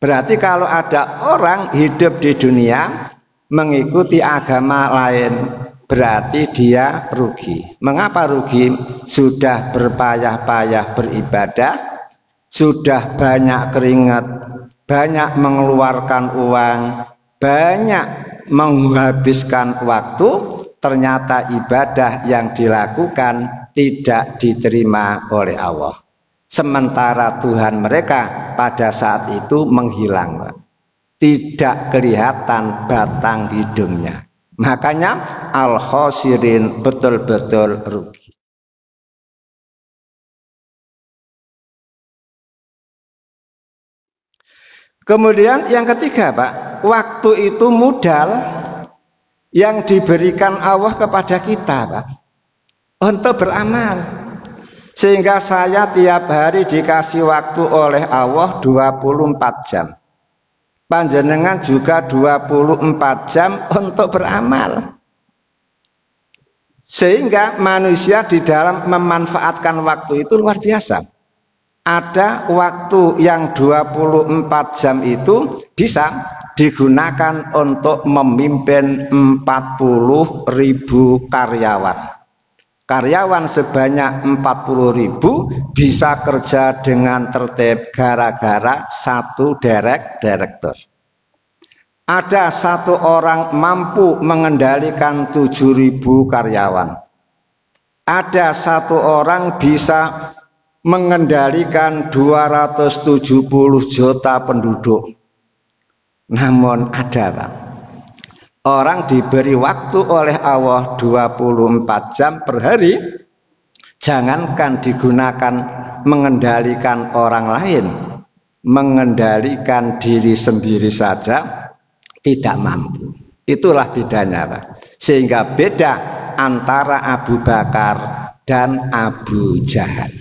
Berarti kalau ada orang hidup di dunia mengikuti agama lain, berarti dia rugi. Mengapa rugi? Sudah berpayah-payah beribadah, sudah banyak keringat, banyak mengeluarkan uang, banyak menghabiskan waktu, ternyata ibadah yang dilakukan tidak diterima oleh Allah. Sementara Tuhan mereka pada saat itu menghilang, tidak kelihatan batang hidungnya. Makanya al-khosirin, betul-betul rugi. Kemudian yang ketiga, Pak, waktu itu modal yang diberikan Allah kepada kita, Pak, untuk beramal. Sehingga saya tiap hari dikasih waktu oleh Allah 24 jam. Panjenengan juga 24 jam untuk beramal. Sehingga manusia di dalam memanfaatkan waktu itu luar biasa. Ada waktu yang 24 jam itu bisa digunakan untuk memimpin 40.000 karyawan. Karyawan sebanyak 40.000 bisa kerja dengan tertib gara-gara satu direktur. Ada satu orang mampu mengendalikan 7.000 karyawan. Ada satu orang bisa mengendalikan 270 juta penduduk. Namun ada, Pak, orang diberi waktu oleh Allah 24 jam per hari, jangankan digunakan mengendalikan orang lain, mengendalikan diri sendiri saja tidak mampu. Itulah bedanya, Pak. Sehingga beda antara Abu Bakar dan Abu Jahal.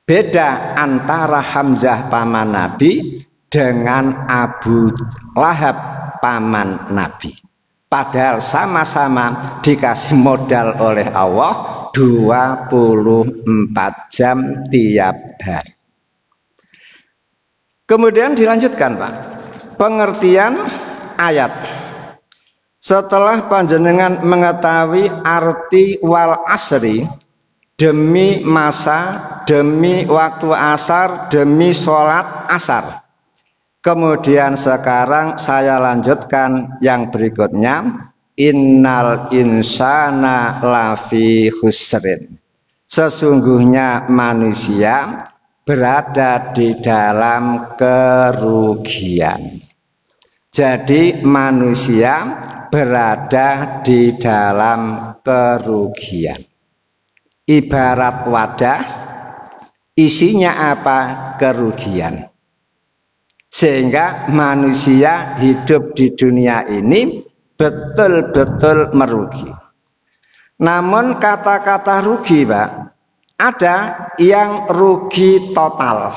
Beda antara Hamzah paman Nabi dengan Abu Lahab paman Nabi. Padahal sama-sama dikasih modal oleh Allah 24 jam tiap hari. Kemudian dilanjutkan, Pak, pengertian ayat. Setelah panjenengan mengetahui arti wal asri, demi masa, demi waktu asar, demi sholat asar. Kemudian sekarang saya lanjutkan yang berikutnya. Innal insana lafi khusrin. Sesungguhnya manusia berada di dalam kerugian. Jadi manusia berada di dalam kerugian. Ibarat wadah, isinya apa? Kerugian. Sehingga manusia hidup di dunia ini betul-betul merugi. Namun kata-kata rugi, Pak, ada yang rugi total.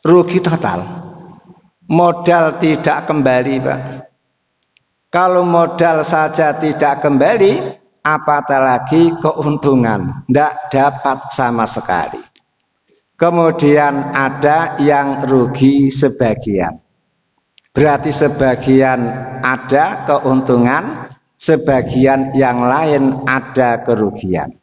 Rugi total. Modal tidak kembali, Pak. Kalau modal saja tidak kembali, apatah lagi keuntungan, tidak dapat sama sekali. Kemudian ada yang rugi sebagian. Berarti sebagian ada keuntungan, sebagian yang lain ada kerugian.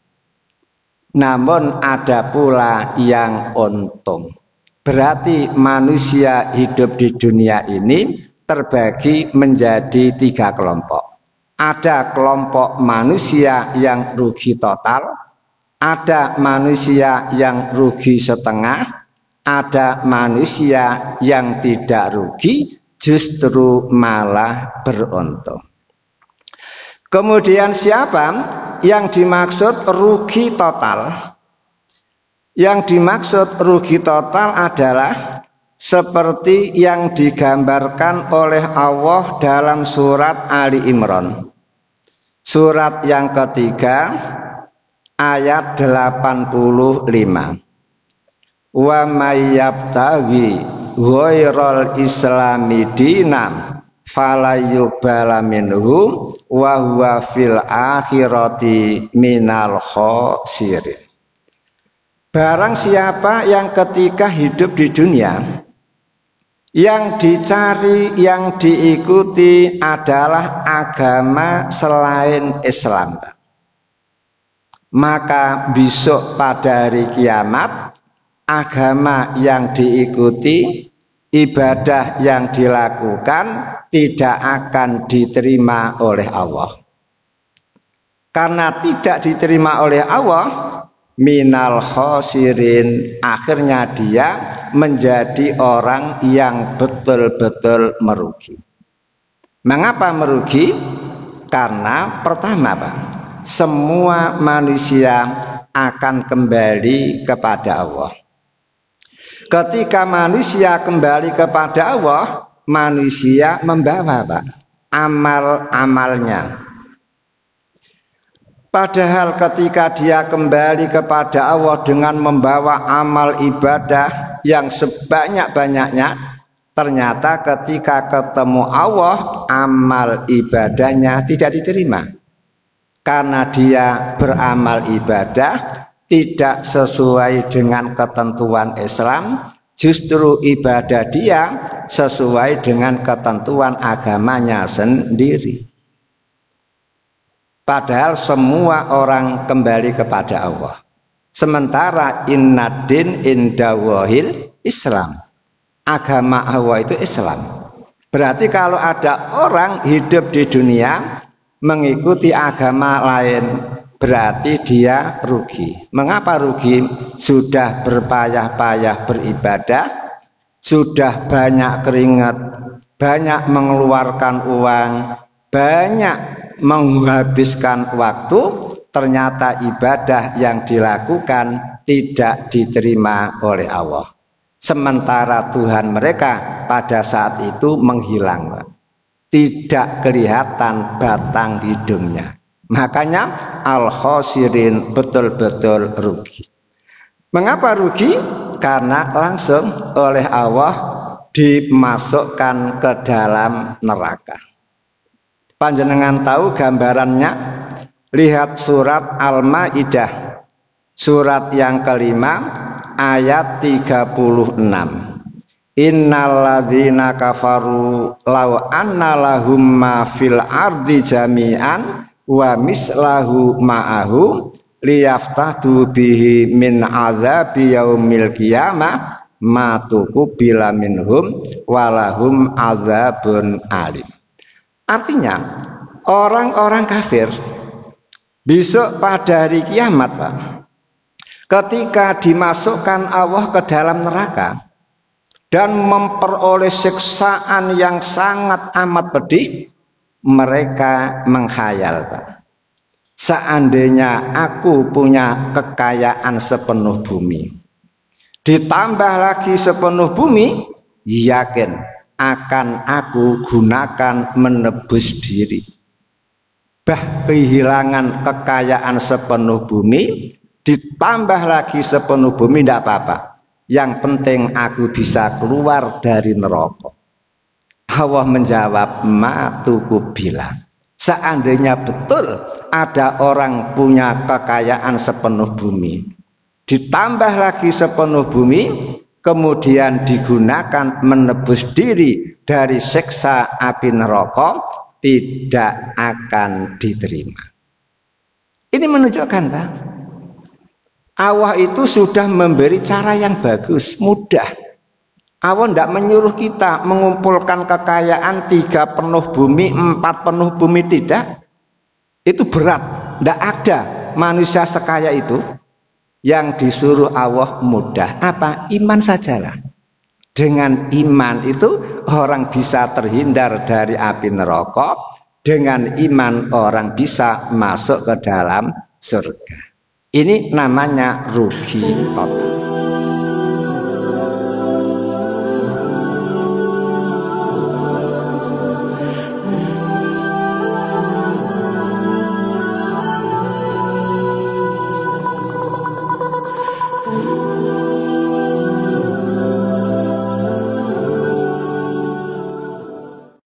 Namun ada pula yang untung. Berarti manusia hidup di dunia ini terbagi menjadi 3 kelompok. Ada kelompok manusia yang rugi total, ada manusia yang rugi setengah, ada manusia yang tidak rugi, justru malah beruntung. Kemudian siapa yang dimaksud rugi total? Yang dimaksud rugi total adalah seperti yang digambarkan oleh Allah dalam surat Ali Imran. Surat yang ketiga, ayat 85. Wa may yabtaghi ghairal islami dinan falayuqbala minhu wa huwa fil akhirati minal khosirin. Barang siapa yang ketika hidup di dunia Yang dicari, yang diikuti adalah agama selain Islam. Maka besok pada hari kiamat, agama yang diikuti, ibadah yang dilakukan tidak akan diterima oleh Allah. Karena tidak diterima oleh Allah, minal khosirin, akhirnya dia menjadi orang yang betul-betul merugi. Mengapa merugi? Karena pertama, Pak, semua manusia akan kembali kepada Allah. Ketika manusia kembali kepada Allah, manusia membawa, Pak, amal-amalnya. Padahal ketika dia kembali kepada Allah dengan membawa amal ibadah yang sebanyak-banyaknya, ternyata ketika ketemu Allah, amal ibadahnya tidak diterima. Karena dia beramal ibadah tidak sesuai dengan ketentuan Islam, justru ibadah dia sesuai dengan ketentuan agamanya sendiri. Padahal semua orang kembali kepada Allah. Sementara innad-din indallahil Islam. Agama Allah itu Islam. Berarti kalau ada orang hidup di dunia mengikuti agama lain, berarti dia rugi. Mengapa rugi? Sudah berpayah-payah beribadah, sudah banyak keringat, banyak mengeluarkan uang, banyak menghabiskan waktu, ternyata ibadah yang dilakukan tidak diterima oleh Allah. Sementara Tuhan mereka pada saat itu menghilang, tidak kelihatan batang hidungnya. Makanya al-khosirin, betul-betul rugi. Mengapa rugi? Karena langsung oleh Allah dimasukkan ke dalam neraka. Panjenengan tahu gambarannya? Lihat surat Al-Maidah, surat yang kelima, ayat 36. Innalladzina kafaru law anna lahum ma fil ardi jami'an wa mislahu ma'ahu liyaftadu bihi min azabi yaumil qiyamah ma tuqbila minhum walahum azabun alim. Artinya, orang-orang kafir besok pada hari kiamat, Pak, ketika dimasukkan Allah ke dalam neraka dan memperoleh siksaan yang sangat amat pedih, mereka menghayal, Pak, seandainya aku punya kekayaan sepenuh bumi, ditambah lagi sepenuh bumi, yakin akan aku gunakan menebus diri. Kehilangan kekayaan sepenuh bumi, ditambah lagi sepenuh bumi, tidak apa-apa. Yang penting aku bisa keluar dari neraka. Allah menjawab, ma tuqbila. Seandainya betul ada orang punya kekayaan sepenuh bumi, ditambah lagi sepenuh bumi, kemudian digunakan menebus diri dari siksa api neraka, tidak akan diterima. Ini menunjukkan, Pak, Allah itu sudah memberi cara yang bagus, mudah. Allah tidak menyuruh kita mengumpulkan kekayaan 3 penuh bumi, 4 penuh bumi, tidak. Itu berat, tidak ada manusia sekaya itu. Yang disuruh Allah mudah. Apa? Iman sajalah. Dengan iman itu orang bisa terhindar dari api neraka. Dengan iman orang bisa masuk ke dalam surga. Ini namanya rugi total.